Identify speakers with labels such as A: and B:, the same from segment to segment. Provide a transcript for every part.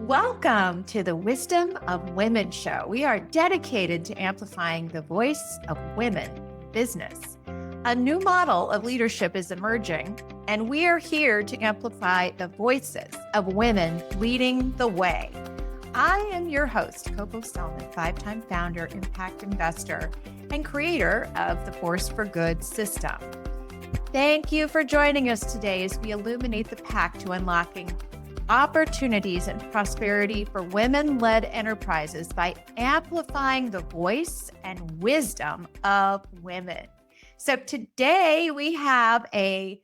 A: Welcome to the Wisdom of Women show. We are dedicated to amplifying the voice of women in business. A new model of leadership is emerging, and we are here to amplify the voices of women leading the way. I am your host, Coco Selman, five-time founder, impact investor, and creator of the Force for Good system. Thank you for joining us today as we illuminate the path to unlocking opportunities and prosperity for women-led enterprises by amplifying the voice and wisdom of women. So today we have a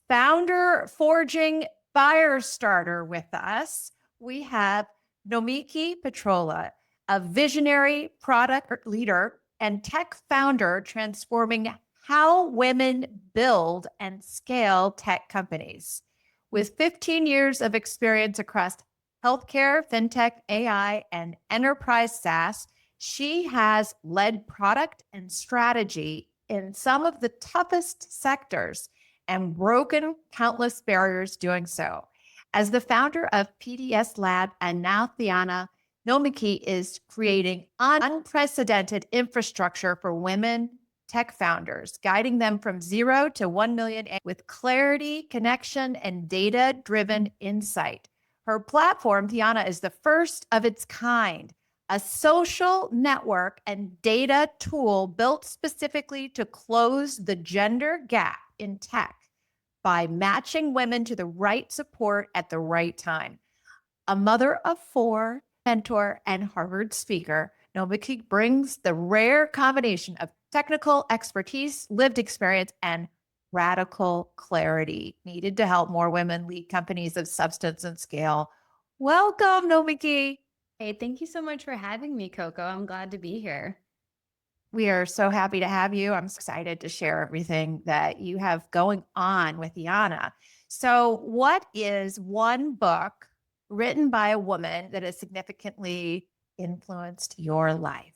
A: Founder-Forging Firestarter with us. We have Nomiki Petrolla, a visionary product leader and tech founder transforming how women build and scale tech companies. With 15 years of experience across healthcare, fintech, AI, and enterprise SaaS, she has led product and strategy in some of the toughest sectors and broken countless barriers doing so. As the founder of PDS Lab and now Theanna, Nomiki is creating unprecedented infrastructure for women tech founders, guiding them from 0 to 1 million with clarity, connection, and data-driven insight. Her platform, Theanna, is the first of its kind, a social network and data tool built specifically to close the gender gap in tech by matching women to the right support at the right time. A mother of 4, mentor, and Harvard speaker, Nomiki brings the rare combination of technical expertise, lived experience, and radical clarity needed to help more women lead companies of substance and scale. Welcome, Nomiki.
B: Hey, thank you so much for having me, Coco. I'm glad to be here.
A: We are so happy to have you. I'm excited to share everything that you have going on with Theanna. So what is one book written by a woman that has significantly influenced your life?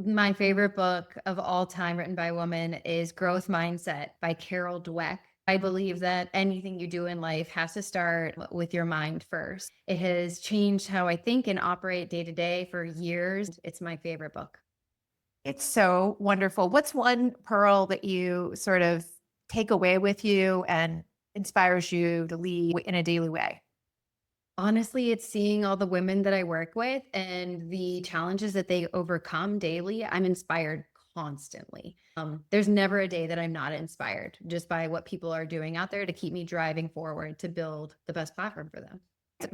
B: My favorite book of all time written by a woman is Growth Mindset by Carol Dweck. I believe that anything you do in life has to start with your mind first. It has changed how I think and operate day to day for years. It's my favorite book.
A: It's so wonderful. What's one pearl that you sort of take away with you and inspires you to lead in a daily way?
B: Honestly, it's seeing all the women that I work with and the challenges that they overcome daily. I'm inspired constantly. There's never a day that I'm not inspired just by what people are doing out there to keep me driving forward to build the best platform for them.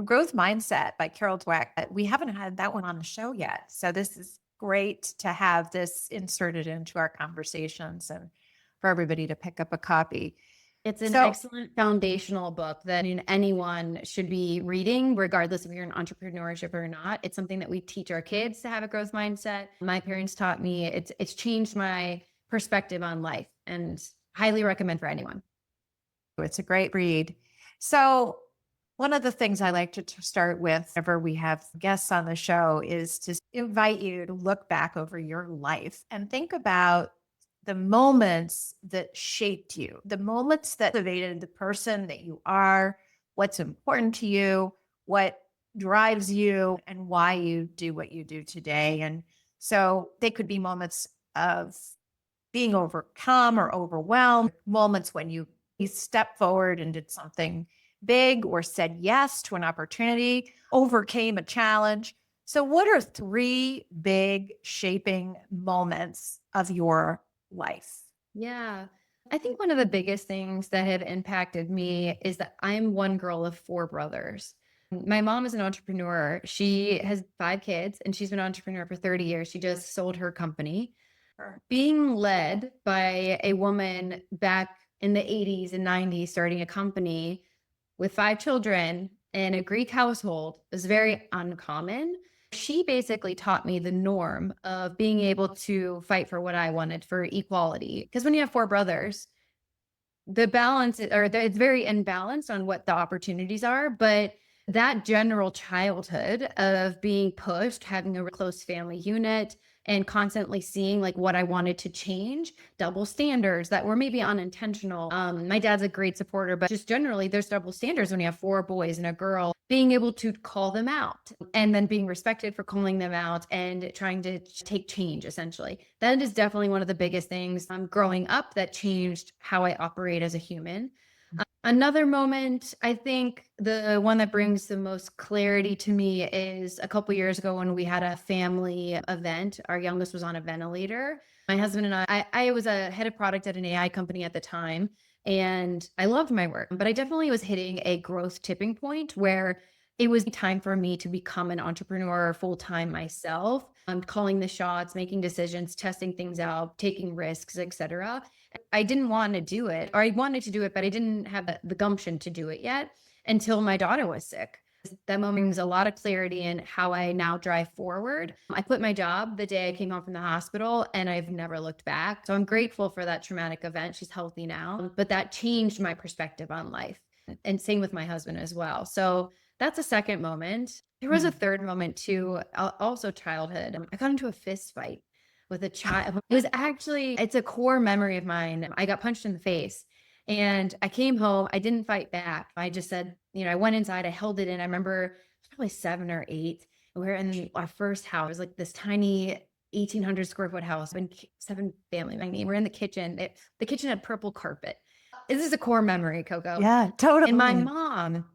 A: Growth Mindset by Carol Dweck. We haven't had that one on the show yet. So this is great to have this inserted into our conversations and for everybody to pick up a copy.
B: It's an excellent foundational book that anyone should be reading, regardless if you're in entrepreneurship or not. It's something that we teach our kids to have a growth mindset. My parents taught me. It's changed my perspective on life, and highly recommend for anyone.
A: It's a great read. So one of the things I like to start with whenever we have guests on the show is to invite you to look back over your life and think about the moments that shaped you, the moments that elevated the person that you are, what's important to you, what drives you, and why you do what you do today. And so they could be moments of being overcome or overwhelmed, moments when you stepped forward and did something big or said yes to an opportunity, overcame a challenge. So what are 3 big shaping moments of your life?
B: Yeah. I think one of the biggest things that have impacted me is that I'm one girl of 4 brothers. My mom is an entrepreneur. She has 5 kids and she's been an entrepreneur for 30 years. She just sold her company. Being led by a woman back in the 80s and 90s, starting a company with 5 children in a Greek household is very uncommon. She basically taught me the norm of being able to fight for what I wanted, for equality. Because when you have 4 brothers, the balance it's very imbalanced on what the opportunities are. But that general childhood of being pushed, having a close family unit, and constantly seeing like what I wanted to change, double standards that were maybe unintentional. My dad's a great supporter, but just generally there's double standards when you have 4 boys and a girl, being able to call them out and then being respected for calling them out and trying to take change essentially. That is definitely one of the biggest things growing up that changed how I operate as a human. Another moment, I think the one that brings the most clarity to me is a couple years ago when we had a family event. Our youngest was on a ventilator. My husband and I was a head of product at an AI company at the time, and I loved my work, but I definitely was hitting a growth tipping point where it was time for me to become an entrepreneur full time myself. I'm calling the shots, making decisions, testing things out, taking risks, etc. I didn't want to do it, or I wanted to do it, but I didn't have the gumption to do it yet until my daughter was sick. That moment brings a lot of clarity in how I now drive forward. I quit my job the day I came home from the hospital and I've never looked back. So I'm grateful for that traumatic event. She's healthy now, but that changed my perspective on life. And same with my husband as well. So that's a second moment. There was a third moment too, also childhood. I got into a fist fight with a child. It was actually, it's a core memory of mine. I got punched in the face and I came home. I didn't fight back. I just said, I went inside, I held it in. I remember it was probably 7 or 8. We were in our first house. It was like this tiny 1,800 square foot house and 7 family. We're in the kitchen. The kitchen had purple carpet. This is a core memory, Coco.
A: Yeah, totally.
B: And my mom,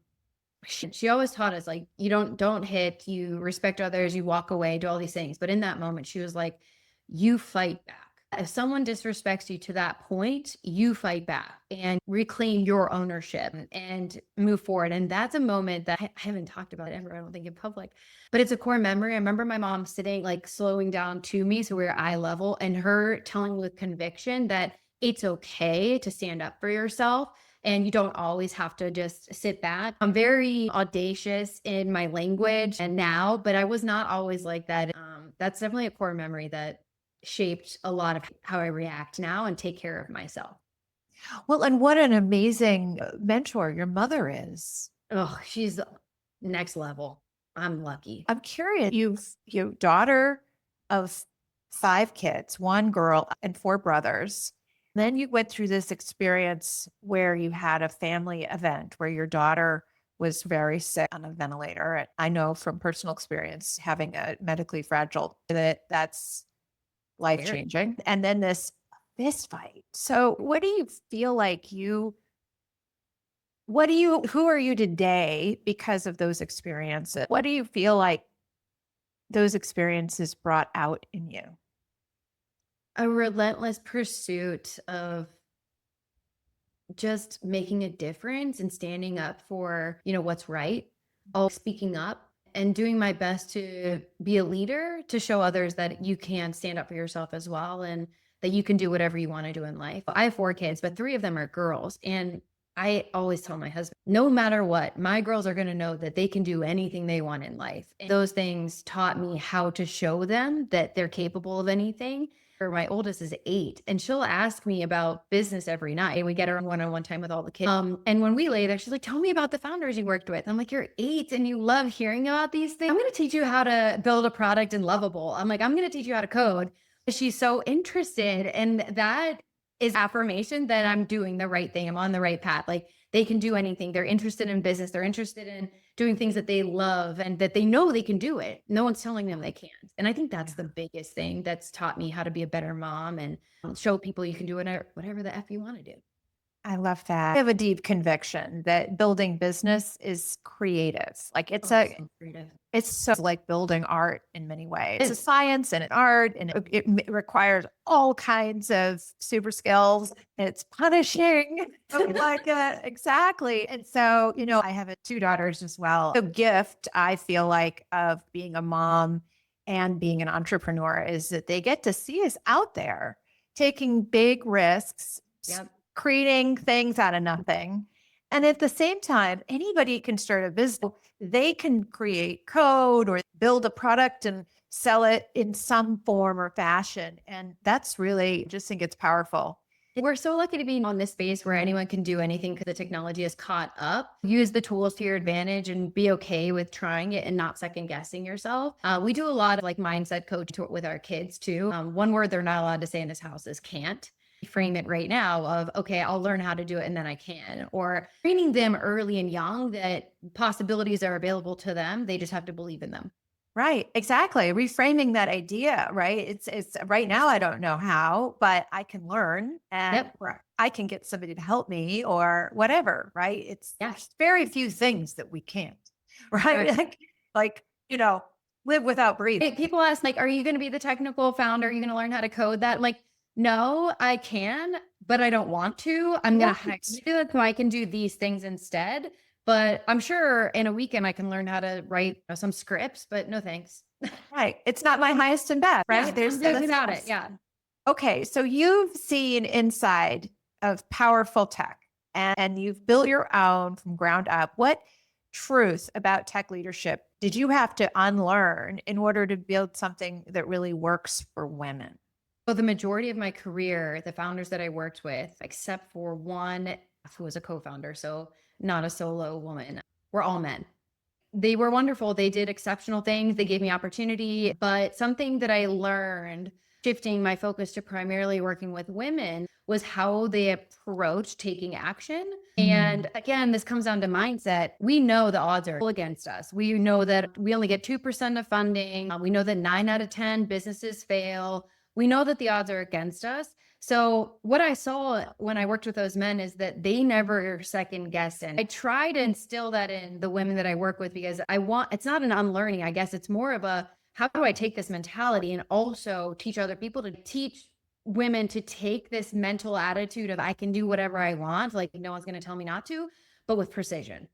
B: she always taught us like, you don't hit, you respect others, you walk away, do all these things. But in that moment, she was like, you fight back. If someone disrespects you to that point, you fight back and reclaim your ownership and move forward. And that's a moment that I haven't talked about ever, I don't think, in public, but it's a core memory. I remember my mom sitting, like slowing down to me, so we're eye level, and her telling me with conviction that it's okay to stand up for yourself. And you don't always have to just sit back. I'm very audacious in my language and now, but I was not always like that. That's definitely a core memory that shaped a lot of how I react now and take care of myself.
A: Well, and what an amazing mentor your mother is.
B: Oh, she's next level. I'm lucky.
A: I'm curious, you daughter of 5 kids, 1 girl and 4 brothers. Then you went through this experience where you had a family event where your daughter was very sick on a ventilator. And I know from personal experience, having a medically fragile, that's life changing. And then this fist fight. So what do you feel like who are you today because of those experiences? What do you feel like those experiences brought out in you?
B: A relentless pursuit of just making a difference and standing up for, what's right, speaking up and doing my best to be a leader, to show others that you can stand up for yourself as well and that you can do whatever you want to do in life. I have 4 kids, but 3 of them are girls. And I always tell my husband, no matter what, my girls are going to know that they can do anything they want in life. And those things taught me how to show them that they're capable of anything. My oldest is 8 and she'll ask me about business every night. We get her on one-on-one time with all the kids. And when we lay there, she's like, tell me about the founders you worked with. I'm like, you're 8 and you love hearing about these things. I'm going to teach you how to build a product in Lovable. I'm like, I'm going to teach you how to code. She's so interested. And that is affirmation that I'm doing the right thing. I'm on the right path. Like they can do anything. They're interested in business. They're interested in doing things that they love and that they know they can do it. No one's telling them they can't. And I think that's the biggest thing that's taught me how to be a better mom and show people you can do whatever the F you want to do.
A: I love that. I have a deep conviction that building business is creative. Like it's
B: so creative.
A: It's so like building art in many ways. It's a science and an art, and it requires all kinds of super skills. It's punishing. Like exactly. And so, I have 2 daughters as well. The gift I feel like of being a mom and being an entrepreneur is that they get to see us out there taking big risks, creating things out of nothing. And at the same time, anybody can start a business. They can create code or build a product and sell it in some form or fashion. And that's really, I just think it's powerful.
B: We're so lucky to be on this space where anyone can do anything because the technology is caught up. Use the tools to your advantage and be okay with trying it and not second guessing yourself. We do a lot of like mindset coach with our kids too. One word they're not allowed to say in this house is can't. Frame it right now of, okay, I'll learn how to do it and then I can. Or training them early and young that possibilities are available to them. They just have to believe in them.
A: Right. Exactly. Reframing that idea, right? It's right now, I don't know how, but I can learn and
B: Yep.
A: or I can get somebody to help me or whatever, right?
B: Yeah.
A: There's very few things that we can't, right?
B: Right.
A: Like, live without breathing.
B: People ask, like, are you going to be the technical founder? Are you going to learn how to code that? Like, no, I can, but I don't want to. I'm going to hire
A: Right.
B: you to do that so I can do these things instead. But I'm sure in a weekend I can learn how to write some scripts, but no thanks.
A: Right. It's not my highest and best, right?
B: Yeah,
A: There's
B: I'm good
A: this-
B: without it. Yeah.
A: Okay. So you've seen inside of powerful tech and you've built your own from ground up. What truth about tech leadership did you have to unlearn in order to build something that really works for women?
B: So the majority of my career, the founders that I worked with, except for one who was a co-founder, so not a solo woman, were all men. They were wonderful. They did exceptional things. They gave me opportunity. But something that I learned shifting my focus to primarily working with women was how they approach taking action. And again, this comes down to mindset. We know the odds are against us. We know that we only get 2% of funding. We know that 9 out of 10 businesses fail. We know that the odds are against us. So what I saw when I worked with those men is that they never second guess. And I try to instill that in the women that I work with because it's not an unlearning, I guess. It's more of a, how do I take this mentality and also teach other people to teach women to take this mental attitude of I can do whatever I want. Like no one's going to tell me not to, but with precision,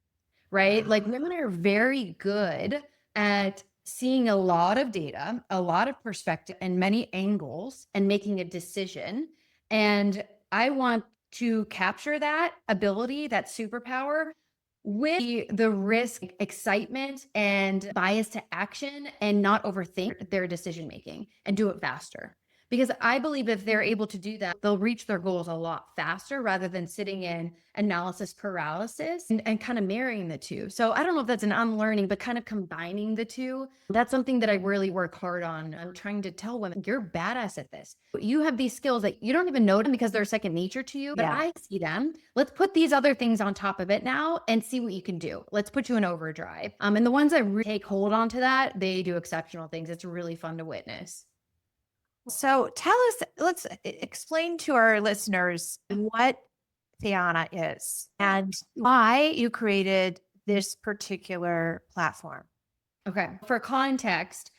B: right? Like women are very good at seeing a lot of data, a lot of perspective and many angles and making a decision. And I want to capture that ability, that superpower with the risk, excitement, and bias to action and not overthink their decision making and do it faster. Because I believe if they're able to do that, they'll reach their goals a lot faster rather than sitting in analysis paralysis and kind of marrying the two. So I don't know if that's an unlearning, but kind of combining the two. That's something that I really work hard on. I'm trying to tell women, you're badass at this. You have these skills that you don't even know them because they're second nature to you, but
A: Yeah.
B: I see them. Let's put these other things on top of it now and see what you can do. Let's put you in overdrive. And the ones that really take hold onto that, they do exceptional things. It's really fun to witness.
A: So tell us, let's explain to our listeners what Theanna is and why you created this particular platform.
B: Okay. For context,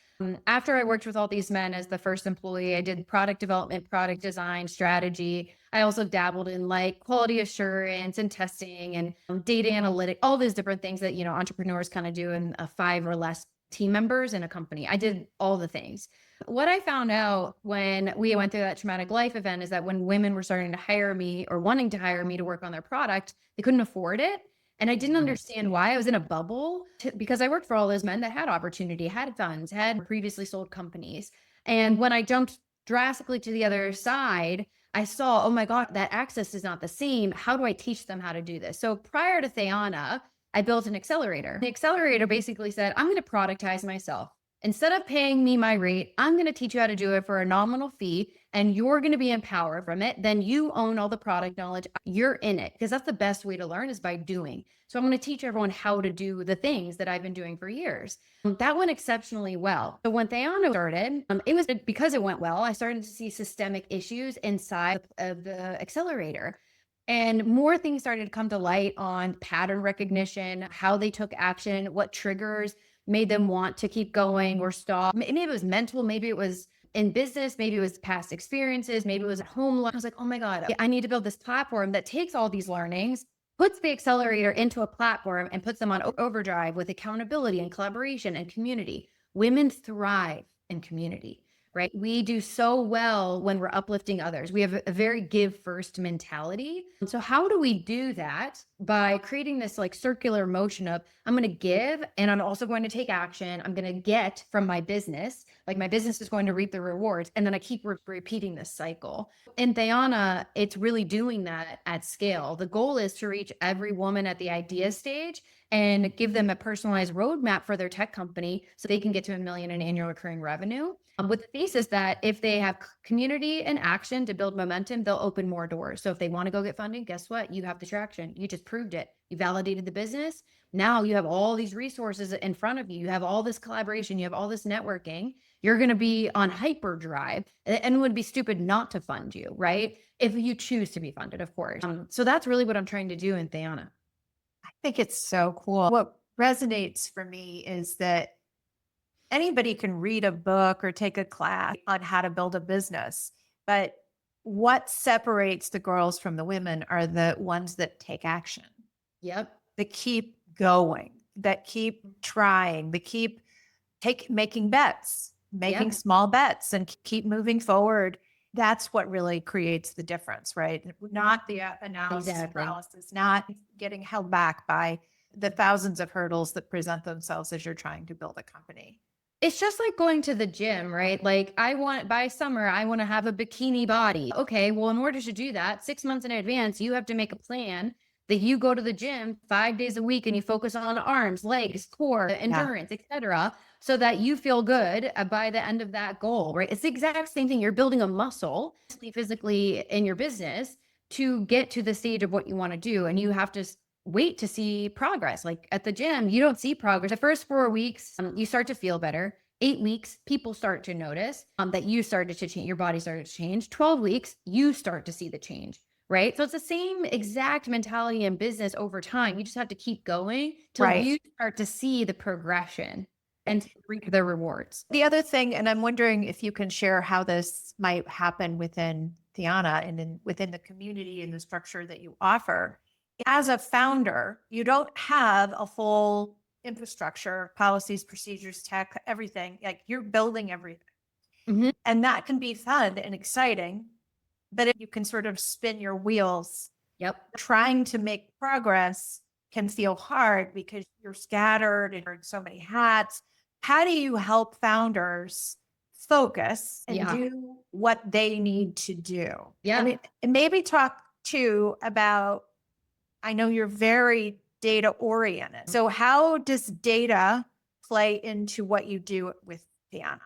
B: after I worked with all these men as the first employee, I did product development, product design, strategy. I also dabbled in like quality assurance and testing and data analytics, all these different things that, entrepreneurs kind of do in 5 or less team members in a company. I did all the things. What I found out when we went through that traumatic life event is that when women were starting to hire me or wanting to hire me to work on their product, they couldn't afford it. And I didn't understand why. I was in a bubble because I worked for all those men that had opportunity, had funds, had previously sold companies. And when I jumped drastically to the other side, I saw, oh my God, that access is not the same. How do I teach them how to do this? So prior to Theanna, I built an accelerator. The accelerator basically said, I'm going to productize myself. Instead of paying me my rate, I'm going to teach you how to do it for a nominal fee and you're going to be empowered from it. Then you own all the product knowledge. You're in it because that's the best way to learn is by doing. So I'm going to teach everyone how to do the things that I've been doing for years. That went exceptionally well. So when Theanna started, it was because it went well, I started to see systemic issues inside of the accelerator. And more things started to come to light on pattern recognition, how they took action, what triggers made them want to keep going or stop. Maybe it was mental, maybe it was in business, maybe it was past experiences, maybe it was at home. I was like, oh my God, I need to build this platform that takes all these learnings, puts the accelerator into a platform and puts them on overdrive with accountability and collaboration and community. Women thrive in community, right? We do so well when we're uplifting others. We have a very give first mentality. So how do we do that? By creating this like circular motion of I'm going to give and I'm also going to take action. I'm going to get from my business, like my business is going to reap the rewards. And then I keep repeating this cycle. In Theanna, it's really doing that at scale. The goal is to reach every woman at the idea stage and give them a personalized roadmap for their tech company so they can get to $1 million in annual recurring revenue. With the thesis that if they have community and action to build momentum, they'll open more doors. So if they want to go get funding, guess what? You have the traction. You just proved it. You validated the business. Now you have all these resources in front of you. You have all this collaboration. You have all this networking. You're going to be on hyperdrive, and it would be stupid not to fund you, right? If you choose to be funded, of course. So that's really what I'm trying to do in Theanna.
A: I think it's so cool. What resonates for me is that anybody can read a book or take a class on how to build a business, but what separates the girls from the women are the ones that take action,
B: Yep.
A: that keep going, that keep trying, that keep making bets, making
B: Yep.
A: small bets and keep moving forward. That's what really creates the difference, right? Not the analysis
B: Exactly.
A: paralysis, not getting held back by the thousands of hurdles that present themselves as you're trying to build a company.
B: It's just like going to the gym, right? Like by summer, I want to have a bikini body. Okay, well, in order to do that, 6 months in advance, you have to make a plan that you go to the gym 5 days a week and you focus on arms, legs, core, endurance, etc., so that you feel good by the end of that goal, right? It's the exact same thing. You're building a muscle physically in your business to get to the stage of what you want to do. And you have to wait to see progress. Like at the gym, you don't see progress. The first 4 weeks, you start to feel better. 8 weeks, people start to notice that you started to change, your body started to change. 12 weeks, you start to see the change, right? So it's the same exact mentality in business over time. You just have to keep going till you start to see the progression and reap the rewards.
A: The other thing, and I'm wondering if you can share how this might happen within Theanna and within the community and the structure that you offer. As a founder, you don't have a full infrastructure, policies, procedures, tech, everything. Like you're building everything.
B: Mhm.
A: And that can be fun and exciting, but if you can sort of spin your wheels,
B: Yep.
A: trying to make progress can feel hard because you're scattered and wearing so many hats. How do you help founders focus and do what they need to do?
B: Yeah.
A: And maybe talk too about, I know you're very data oriented. So how does data play into what you do with Theanna?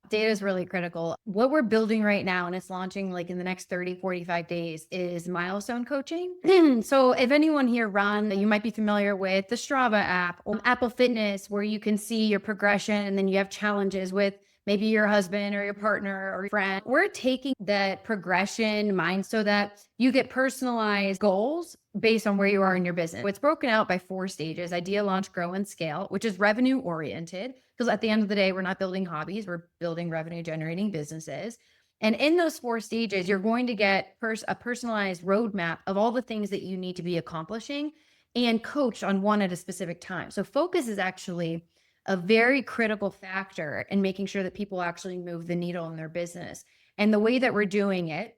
B: Data is really critical. What we're building right now, and it's launching like in the next 30, 45 days, is milestone coaching. So if anyone here you might be familiar with the Strava app or Apple Fitness, where you can see your progression and then you have challenges with maybe your husband or your partner or your friend. We're taking that progression mind so that you get personalized goals based on where you are in your business. It's broken out by 4 stages: idea, launch, grow, and scale, which is revenue oriented. Because at the end of the day, we're not building hobbies, we're building revenue generating businesses. And in those 4 stages, you're going to get a personalized roadmap of all the things that you need to be accomplishing and coached on one at a specific time. So focus is actually a very critical factor in making sure that people actually move the needle in their business. And the way that we're doing it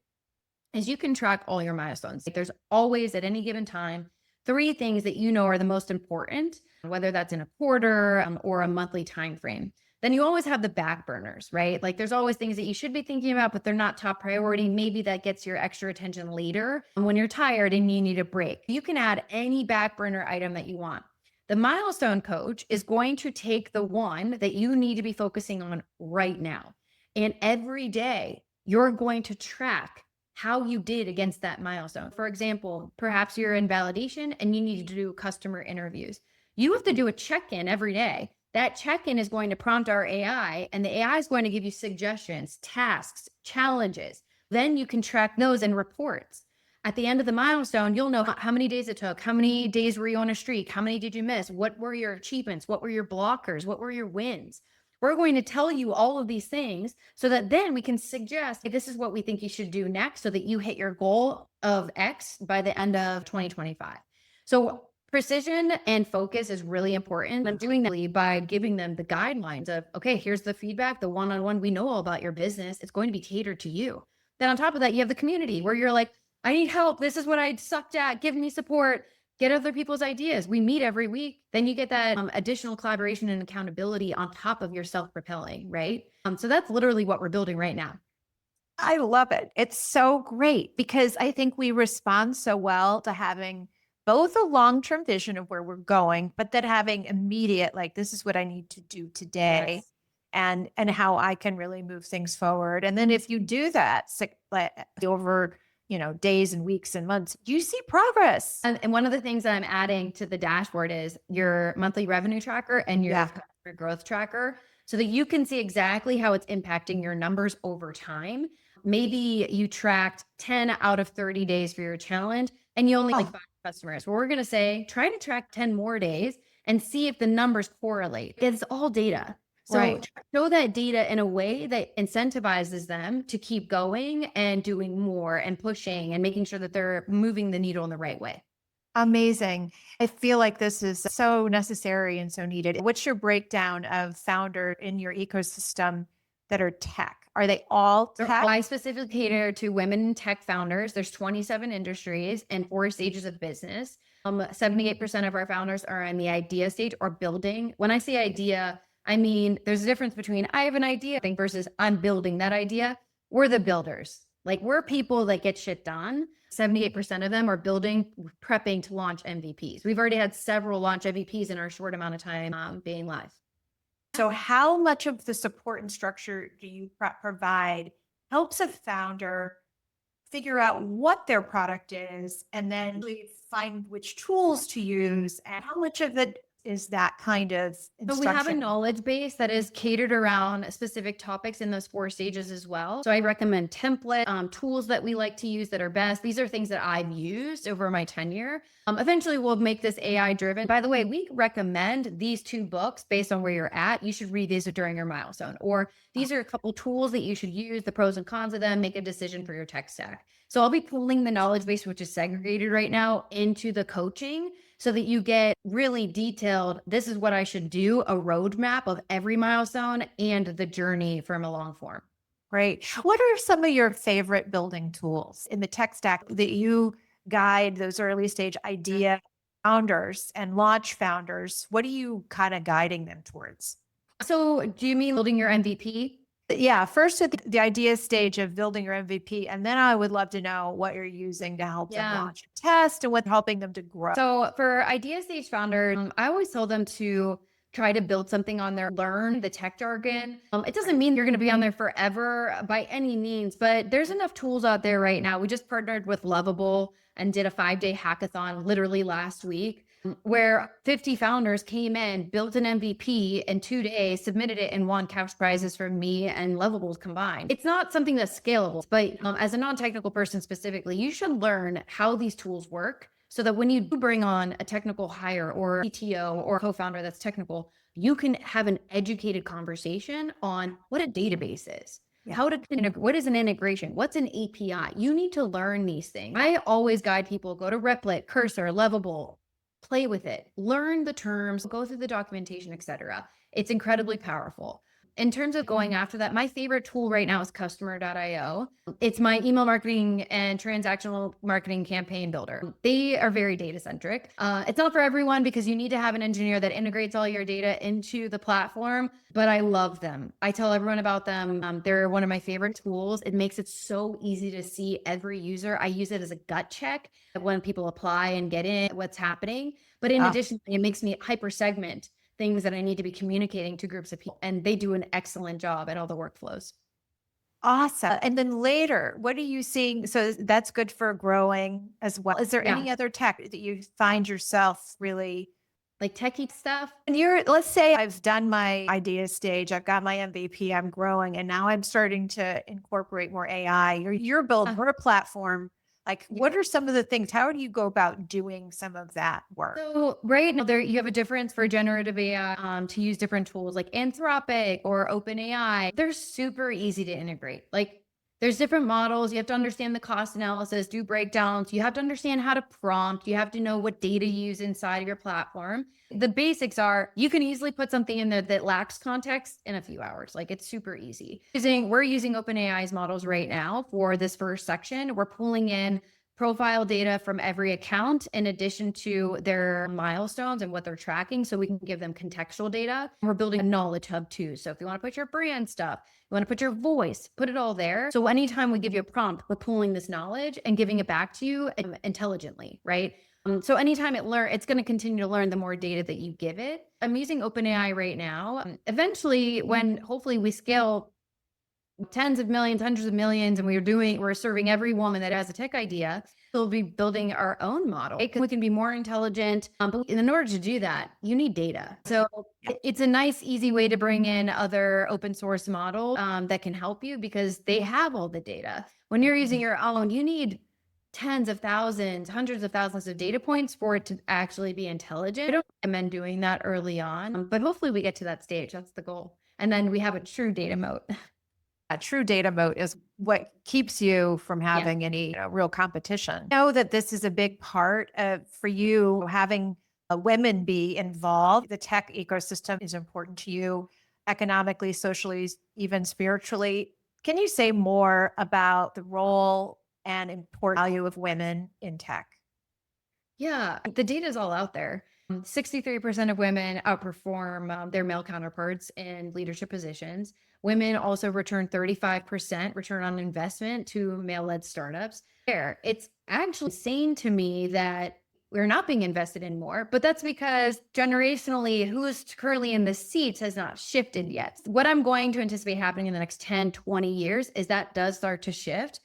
B: is you can track all your milestones. There's always at any given time 3 things that you know are the most important, whether that's in a quarter or a monthly time frame. Then you always have the back burners, right? Like there's always things that you should be thinking about, but they're not top priority. Maybe that gets your extra attention later when you're tired and you need a break. You can add any back burner item that you want. The milestone coach is going to take the one that you need to be focusing on right now. And every day you're going to track how you did against that milestone. For example, perhaps you're in validation and you need to do customer interviews. You have to do a check-in every day. That check-in is going to prompt our AI, and the AI is going to give you suggestions, tasks, challenges. Then you can track those in reports. At the end of the milestone, you'll know how many days it took, how many days were you on a streak, how many did you miss, what were your achievements, what were your blockers, what were your wins. We're going to tell you all of these things so that then we can suggest, hey, this is what we think you should do next so that you hit your goal of X by the end of 2025. So Precision and focus is really important. I'm doing that by giving them the guidelines of, okay, here's the feedback, the one-on-one. We know all about your business. It's going to be catered to you. Then on top of that, you have the community where you're like, I need help. This is what I sucked at. Give me support. Get other people's ideas. We meet every week. Then you get that additional collaboration and accountability on top of your self-propelling, right? So that's literally what we're building right now.
A: I love it. It's so great because I think we respond so well to having both a long-term vision of where we're going, but then having immediate, like, this is what I need to do today.
B: Yes.
A: And how I can really move things forward. And then if you do that over, days and weeks and months, you see progress.
B: And one of the things that I'm adding to the dashboard is your monthly revenue tracker and your customer growth tracker so that you can see exactly how it's impacting your numbers over time. Maybe you tracked 10 out of 30 days for your challenge and you only like 5 customers. Well, we're going to say, try to track 10 more days and see if the numbers correlate. It's all data. So show that data in a way that incentivizes them to keep going and doing more and pushing and making sure that they're moving the needle in the right way.
A: Amazing. I feel like this is so necessary and so needed. What's your breakdown of founder in your ecosystem that are tech? Are they all tech?
B: I specifically cater to women tech founders. There's 27 industries and 4 stages of business. 78% of our founders are in the idea stage or building. When I say idea, I mean, there's a difference between I have an idea thing versus I'm building that idea. We're the builders. Like we're people that get shit done. 78% of them are building, prepping to launch MVPs. We've already had several launch MVPs in our short amount of time being live.
A: So how much of the support and structure do you provide helps a founder figure out what their product is and then really find which tools to use, and how much of it is that kind of instruction?
B: So we have a knowledge base that is catered around specific topics in those 4 stages as well. So I recommend template tools that we like to use that are best. These are things that I've used over my tenure. Eventually we'll make this AI driven. By the way, we recommend these 2 books based on where you're at. You should read these during your milestone, or these are a couple tools that you should use, the pros and cons of them, make a decision for your tech stack. So I'll be pulling the knowledge base, which is segregated right now, into the coaching so that you get really detailed, this is what I should do, a roadmap of every milestone and the journey from a long form.
A: Great. What are some of your favorite building tools in the tech stack that you guide those early stage idea founders and launch founders? What are you kind of guiding them towards?
B: So do you mean building your MVP?
A: Yeah, first at the idea stage of building your MVP, and then I would love to know what you're using to help them launch a test and what's helping them to grow.
B: So for idea stage founders, I always tell them to try to build something on there, learn the tech jargon. It doesn't mean you're going to be on there forever by any means, but there's enough tools out there right now. We just partnered with Lovable and did a 5-day hackathon literally last week, where 50 founders came in, built an MVP in 2 days, submitted it, and won couch prizes from me and Lovables combined. It's not something that's scalable, but as a non-technical person specifically, you should learn how these tools work so that when you do bring on a technical hire or CTO or co-founder that's technical, you can have an educated conversation on what a database is. How to what is an integration? What's an API? You need to learn these things. I always guide people, go to Replit, Cursor, Lovable, play with it, learn the terms, go through the documentation, etc. It's incredibly powerful. In terms of going after that, my favorite tool right now is customer.io. It's my email marketing and transactional marketing campaign builder. They are very data centric. It's not for everyone because you need to have an engineer that integrates all your data into the platform, but I love them. I tell everyone about them. They're one of my favorite tools. It makes it so easy to see every user. I use it as a gut check when people apply and get in, what's happening. But in addition, it makes me hyper segment things that I need to be communicating to groups of people. And they do an excellent job at all the workflows.
A: Awesome. And then later, what are you seeing? So that's good for growing as well. Is there any other tech that you find yourself really
B: like techie stuff?
A: And let's say I've done my idea stage, I've got my MVP, I'm growing, and now I'm starting to incorporate more AI. You're building a platform. Like, what are some of the things? How do you go about doing some of that work?
B: So right now, you have a difference for generative AI to use different tools like Anthropic or OpenAI. They're super easy to integrate. Like, There's different models. You have to understand the cost analysis, do breakdowns. You have to understand how to prompt. You have to know what data you use inside of your platform. The basics are you can easily put something in there that lacks context in a few hours. Like it's super easy. We're using OpenAI's models right now for this first section. We're pulling in profile data from every account in addition to their milestones and what they're tracking so we can give them contextual data. We're building a knowledge hub too. So if you want to put your brand stuff, you want to put your voice, put it all there. So anytime we give you a prompt, we're pulling this knowledge and giving it back to you intelligently, right? So anytime it's going to continue to learn the more data that you give it. I'm using OpenAI right now. Eventually, when hopefully we scale tens of millions, hundreds of millions, and we're serving every woman that has a tech idea, we'll be building our own model. Right? We can be more intelligent. But in order to do that, you need data. So it's a nice, easy way to bring in other open source models that can help you because they have all the data. When you're using your own, you need tens of thousands, hundreds of thousands of data points for it to actually be intelligent. I don't recommend doing that early on, but hopefully we get to that stage. That's the goal. And then we have a true data moat.
A: A true data moat is what keeps you from having any real competition. I know that this is a big part of for you having women be involved. The tech ecosystem is important to you economically, socially, even spiritually. Can you say more about the role and important value of women in tech?
B: Yeah, the data is all out there. 63% of women outperform their male counterparts in leadership positions. Women also return 35% return on investment to male-led startups. It's actually insane to me that we're not being invested in more, but that's because generationally, who's currently in the seats has not shifted yet. What I'm going to anticipate happening in the next 10, 20 years is that does start to shift.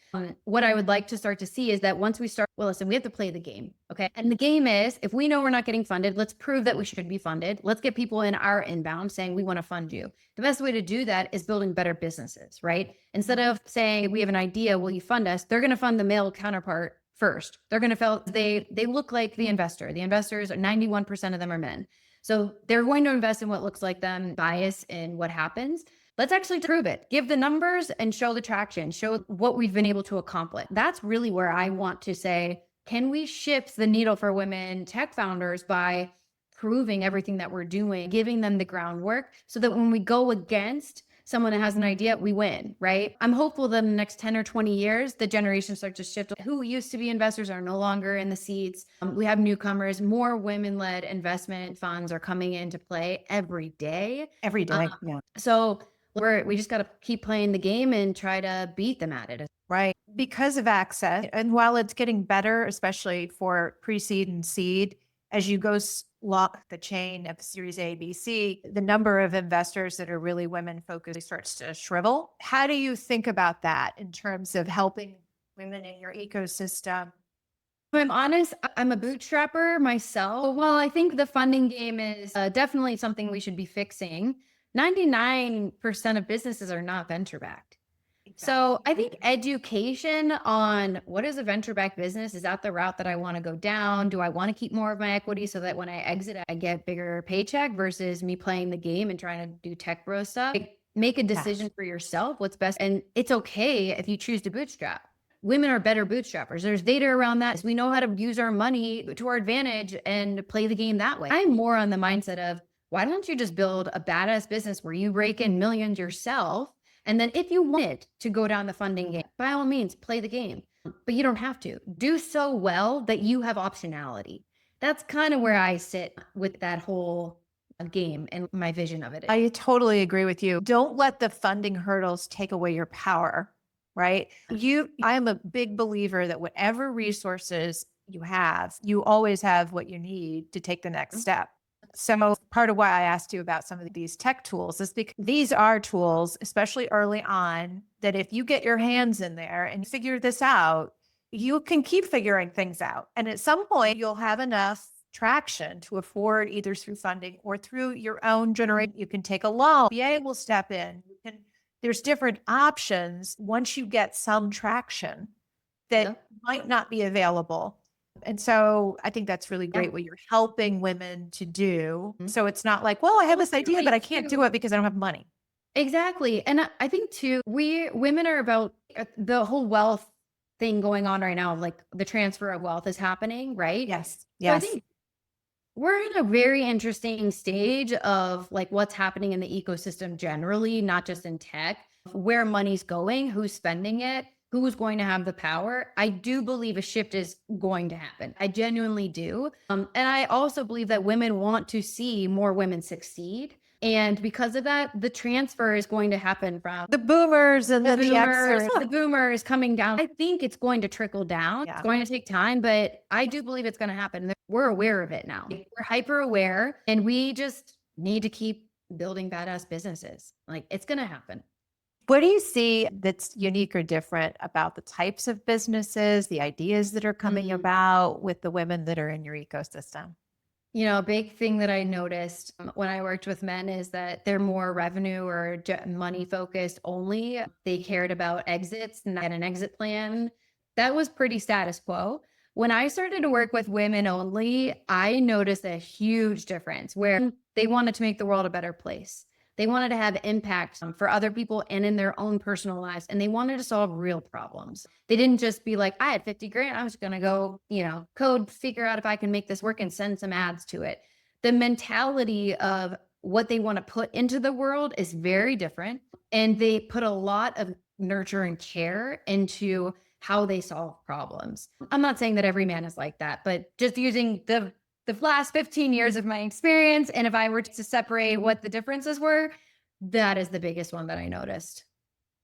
B: What I would like to start to see is that once we start, well, listen, we have to play the game, okay? And the game is, if we know we're not getting funded, let's prove that we should be funded. Let's get people in our inbound saying we want to fund you. The best way to do that is building better businesses, right? Instead of saying we have an idea, will you fund us? They're going to fund the male counterpart first. They're going to they look like the investor. The investors, 91% of them are men. So they're going to invest in what looks like them, bias in what happens. Let's actually prove it. Give the numbers and show the traction, show what we've been able to accomplish. That's really where I want to say, can we shift the needle for women tech founders by proving everything that we're doing, giving them the groundwork so that when we go against someone that has an idea, we win, right? I'm hopeful that in the next 10 or 20 years, the generations start to shift. Who used to be investors are no longer in the seats. We have newcomers, more women-led investment funds are coming into play every day.
A: Every day, yeah.
B: So we just got to keep playing the game and try to beat them at it.
A: Right. Because of access, and while it's getting better, especially for pre-seed and seed, as you go the chain of Series A, B, C, the number of investors that are really women focused starts to shrivel. How do you think about that in terms of helping women in your ecosystem?
B: If I'm honest, I'm a bootstrapper myself. While I think the funding game is definitely something we should be fixing, 99% of businesses are not venture backed. So I think education on what is a venture-backed business, is that the route that I want to go down? Do I want to keep more of my equity so that when I exit, I get bigger paycheck versus me playing the game and trying to do tech bro stuff? Make a decision for yourself, what's best. And it's okay if you choose to bootstrap. Women are better bootstrappers. There's data around that. We know how to use our money to our advantage and play the game that way. I'm more on the mindset of, why don't you just build a badass business where you rake in millions yourself? And then if you wanted to go down the funding game, by all means, play the game, but you don't have to. Do so well that you have optionality. That's kind of where I sit with that whole game and my vision of it.
A: I totally agree with you. Don't let the funding hurdles take away your power, right? I'm a big believer that whatever resources you have, you always have what you need to take the next step. So part of why I asked you about some of these tech tools is because these are tools, especially early on, that if you get your hands in there and figure this out, you can keep figuring things out. And at some point, you'll have enough traction to afford either through funding or through your own generation. You can take a loan. BA will step in. There's different options once you get some traction that might not be available. And so I think that's really great what you're helping women to do. So it's not like, well, I have this idea, but I can't do it because I don't have money.
B: Exactly. And I think too, we women are about the whole wealth thing going on right now, like the transfer of wealth is happening, right?
A: Yes.
B: So I
A: Yes.
B: think we're in a very interesting stage of like what's happening in the ecosystem generally, not just in tech, where money's going, who's spending it, who's going to have the power. I do believe a shift is going to happen. I genuinely do. And I also believe that women want to see more women succeed. And because of that, the transfer is going to happen from
A: The boomers and then the Xers.
B: the boomers coming down. I think it's going to trickle down.
A: Yeah.
B: It's going to take time, but I do believe it's going to happen. We're aware of it now. We're hyper aware, and we just need to keep building badass businesses. Like it's going to happen.
A: What do you see that's unique or different about the types of businesses, the ideas that are coming about with the women that are in your ecosystem?
B: You know, a big thing that I noticed when I worked with men is that they're more revenue or money focused only. They cared about exits and had an exit plan. That was pretty status quo. When I started to work with women only, I noticed a huge difference where they wanted to make the world a better place. They wanted to have impact for other people and in their own personal lives. And they wanted to solve real problems. They didn't just be like, I had 50 grand. I was going to go, code, figure out if I can make this work and send some ads to it. The mentality of what they want to put into the world is very different. And they put a lot of nurture and care into how they solve problems. I'm not saying that every man is like that, but just using the last 15 years of my experience. And if I were to separate what the differences were, that is the biggest one that I noticed.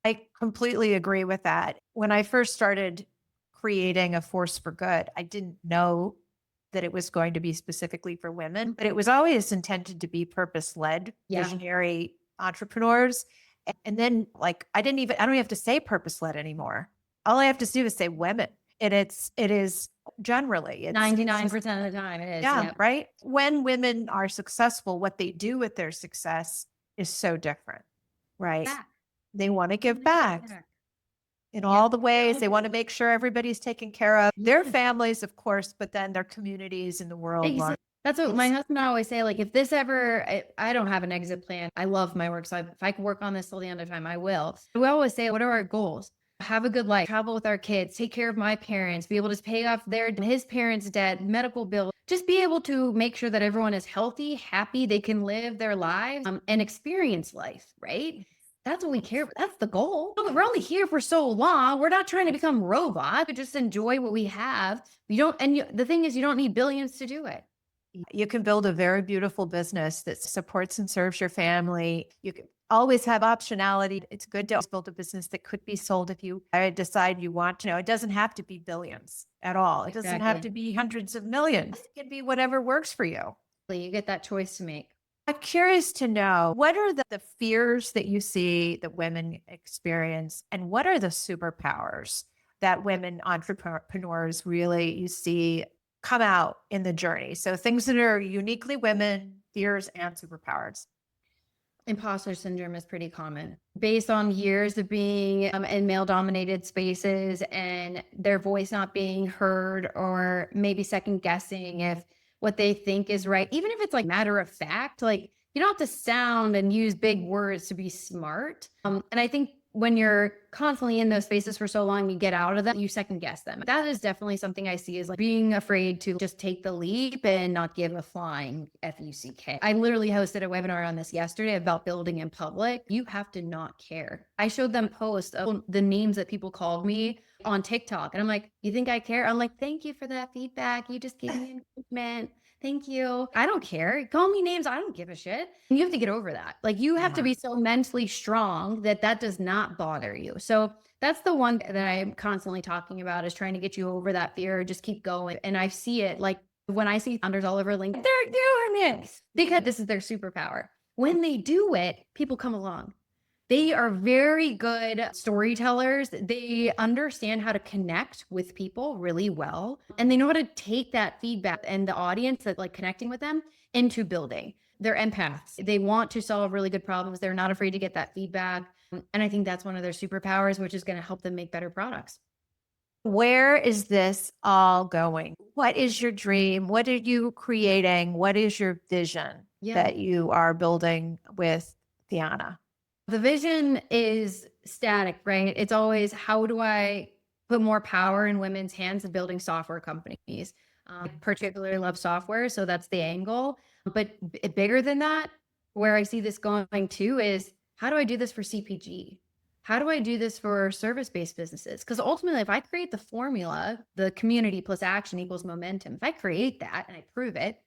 A: I completely agree with that. When I first started creating a force for good, I didn't know that it was going to be specifically for women, but it was always intended to be purpose-led, visionary entrepreneurs. And then I don't even have to say purpose-led anymore. All I have to do is say women. And it is generally
B: 99% of the time it is.
A: Yeah, right. When women are successful, what they do with their success is so different, right? They want to give back in all the ways. They want to make sure everybody's taken care of, their families, of course, but then their communities in the world.
B: That's what my husband and I always say. Like, if this ever, I don't have an exit plan. I love my work. So if I can work on this till the end of time, I will. We always say, what are our goals? Have a good life, travel with our kids, take care of my parents, be able to pay off his parents' debt, medical bill, just be able to make sure that everyone is healthy, happy, they can live their lives and experience life, right? That's what we care about. That's the goal. We're only here for so long. We're not trying to become robots. We just enjoy what we have. The thing is, you don't need billions to do it.
A: You can build a very beautiful business that supports and serves your family. You can always have optionality. It's good to build a business that could be sold if you decide you want to. It doesn't have to be billions at all. It doesn't have to be hundreds of millions. It can be whatever works for you.
B: You get that choice to make.
A: I'm curious to know, what are the fears that you see that women experience, and what are the superpowers that women entrepreneurs really you see come out in the journey? So things that are uniquely women, fears, and superpowers.
B: Imposter syndrome is pretty common based on years of being in male dominated spaces and their voice not being heard, or maybe second guessing if what they think is right. Even if it's like matter of fact, like you don't have to sound and use big words to be smart. And I think when you're constantly in those spaces for so long, you get out of them, you second guess them. That is definitely something I see, is like being afraid to just take the leap and not give a flying FUCK. I literally hosted a webinar on this yesterday about building in public. You have to not care. I showed them posts of the names that people called me on TikTok. And I'm like, you think I care? I'm like, thank you for that feedback. You just gave me encouragement. Thank you. I don't care. Call me names. I don't give a shit. You have to get over that. Like, you have to be so mentally strong that does not bother you. So that's the one that I'm constantly talking about, is trying to get you over that fear. Just keep going. And I see it, like when I see founders all over LinkedIn, they're doing it because this is their superpower. When they do it, people come along. They are very good storytellers. They understand how to connect with people really well. And they know how to take that feedback and the audience that like connecting with them into building. They're empaths. They want to solve really good problems. They're not afraid to get that feedback. And I think that's one of their superpowers, which is going to help them make better products.
A: Where is this all going? What is your dream? What are you creating? What is your vision that you are building with Theanna?
B: The vision is static, right? It's always, how do I put more power in women's hands of building software companies? I particularly love software, so that's the angle. But bigger than that, where I see this going to is, how do I do this for CPG? How do I do this for service-based businesses? Because ultimately, if I create the formula, the community plus action equals momentum, if I create that and I prove it,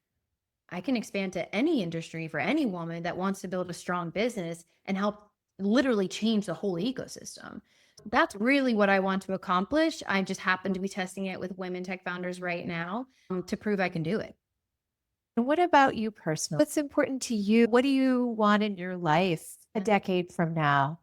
B: I can expand to any industry for any woman that wants to build a strong business and help literally change the whole ecosystem. That's really what I want to accomplish. I just happen to be testing it with women tech founders right now, to prove I can do it.
A: And what about you personally? What's important to you? What do you want in your life a decade from now?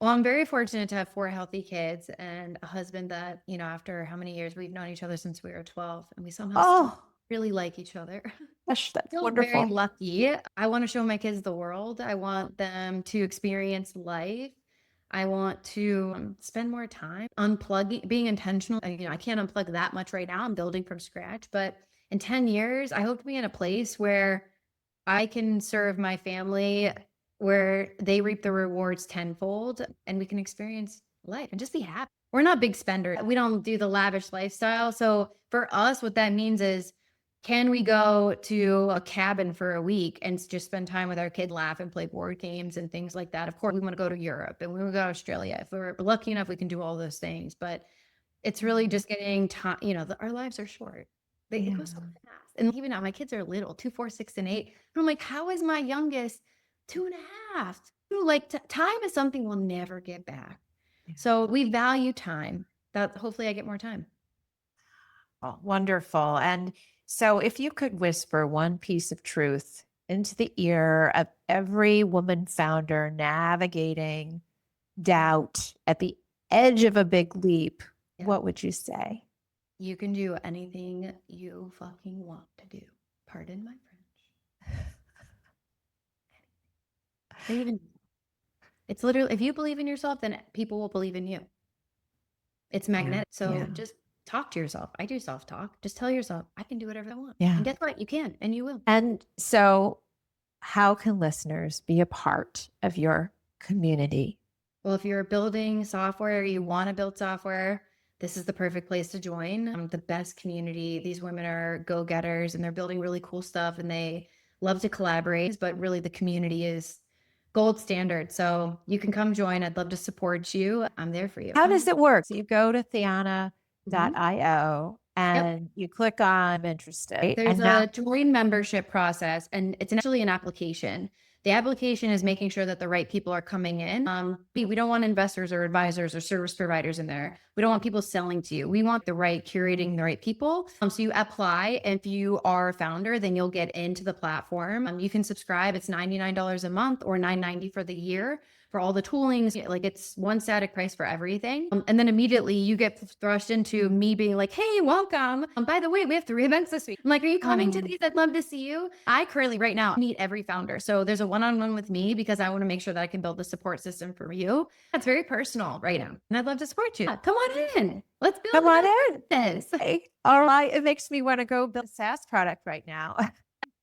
B: Well, I'm very fortunate to have 4 healthy kids and a husband that, after how many years we've known each other since we were 12, and we somehow still
A: Oh,
B: really like each other.
A: gosh, that's
B: Feel very
A: wonderful.
B: lucky. I want to show my kids the world. I want them to experience life. I want to spend more time unplugging, being intentional. I can't unplug that much right now. I'm building from scratch, but in 10 years, I hope to be in a place where I can serve my family, where they reap the rewards tenfold, and we can experience life and just be happy. We're not big spenders. We don't do the lavish lifestyle. So for us, what that means is, can we go to a cabin for a week and just spend time with our kid, laugh and play board games and things like that? Of course, we want to go to Europe and we want to go to Australia. If we're lucky enough, we can do all those things. But it's really just getting time. Our lives are short. It goes so fast. And even now, my kids are little, 2, 4, 6, and 8. And I'm like, how is my youngest 2.5? Like, time is something we'll never get back. So we value time. That hopefully I get more time.
A: Oh, wonderful. And so, if you could whisper one piece of truth into the ear of every woman founder navigating doubt at the edge of a big leap,
B: Yeah.
A: what would you say?
B: You can do anything you fucking want to do. Pardon my French. It's literally, if you believe in yourself, then people will believe in you. It's magnetic. So just talk to yourself. I do self-talk. Just tell yourself, I can do whatever I want.
A: Yeah.
B: And guess what? You can, and you will.
A: And so, how can listeners be a part of your community?
B: Well, if you're building software, you want to build software, this is the perfect place to join. The best community. These women are go-getters and they're building really cool stuff and they love to collaborate, but really the community is gold standard. So you can come join. I'd love to support you. I'm there for you.
A: How does it work? So, you go to Theanna.io
B: Yep.
A: and you click on I'm interested.
B: There's
A: And now,
B: a join membership process, and it's actually an application. The application is making sure that the right people are coming in. We don't want investors or advisors or service providers in there. We don't want people selling to you. We want curating the right people. So you apply. If you are a founder, then you'll get into the platform. You can subscribe. It's $99 a month or $9.90 for the year for all the toolings. Like, it's one static price for everything. And then immediately you get thrust into me being like, hey, welcome. By the way, we have 3 events this week. I'm like, are you coming to these? I'd love to see you. I currently right now meet every founder. So there's a one-on-one with me because I want to make sure that I can build the support system for you. That's very personal right now. And I'd love to support you. Come on in. Let's build
A: come on in.
B: this.
A: Hey, all right. It makes me want to go build a SaaS product right now.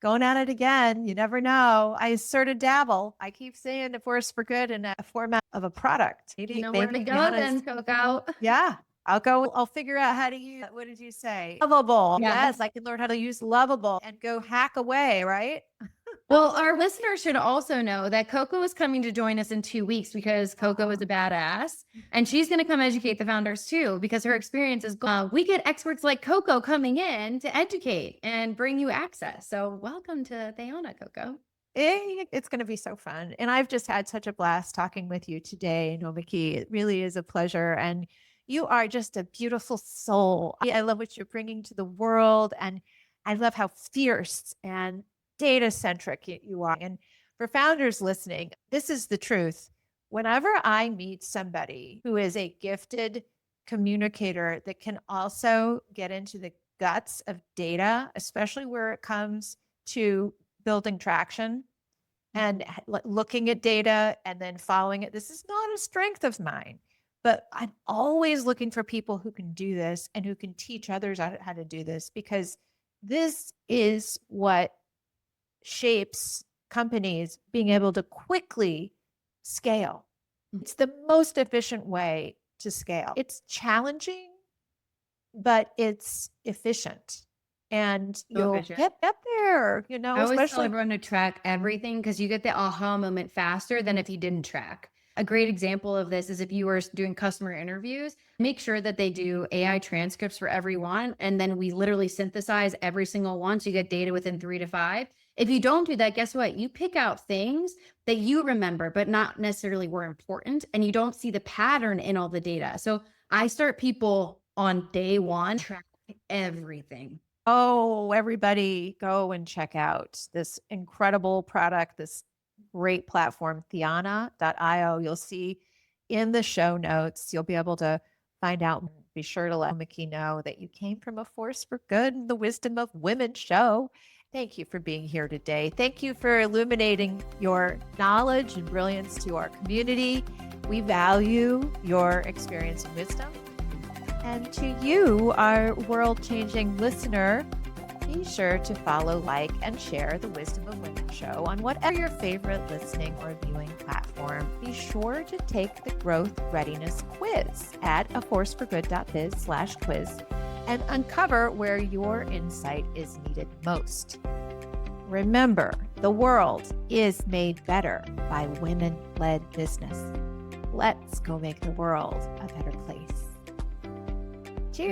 A: Going at it again. You never know. I sort of dabble. I keep saying a force for good in a format of a product.
B: You know where to go then, Coco.
A: Yeah. I'll figure out how to use, what did you say? Lovable. Yes, I can learn how to use Lovable and go hack away, right?
B: Well, our listeners should also know that Coco is coming to join us in 2 weeks because Coco is a badass and she's going to come educate the founders too, because her experience is we get experts like Coco coming in to educate and bring you access. So welcome to Theanna, Coco.
A: It's going to be so fun. And I've just had such a blast talking with you today, Nomiki. It really is a pleasure. And you are just a beautiful soul. I love what you're bringing to the world. And I love how fierce and data centric you are. And for founders listening, this is the truth. Whenever I meet somebody who is a gifted communicator that can also get into the guts of data, especially where it comes to building traction and looking at data and then following it. This is not a strength of mine, but I'm always looking for people who can do this and who can teach others how to do this, because this is what shapes companies being able to quickly scale. It's the most efficient way to scale. It's challenging, but it's efficient. And you'll
B: efficient.
A: get there,
B: I always tell
A: especially.
B: everyone to track everything because you get the aha moment faster than if you didn't track. A great example of this is if you were doing customer interviews, make sure that they do AI transcripts for everyone. And then we literally synthesize every single one. So you get data within 3 to 5. If you don't do that, guess what? You pick out things that you remember, but not necessarily were important. And you don't see the pattern in all the data. So I start people on day one, track everything.
A: Oh, everybody go and check out this incredible product, this great platform, Theanna.io. You'll see in the show notes, you'll be able to find out. Be sure to let Nomiki know that you came from a Force for Good and the Wisdom of Women show. Thank you for being here today. Thank you for illuminating your knowledge and brilliance to our community. We value your experience and wisdom. And to you, our world-changing listener, be sure to follow, like, and share the Wisdom of Women show on whatever your favorite listening or viewing platform. Be sure to take the Growth Readiness Quiz at aforceforgood.biz/quiz and uncover where your insight is needed most. Remember, the world is made better by women-led business. Let's go make the world a better place.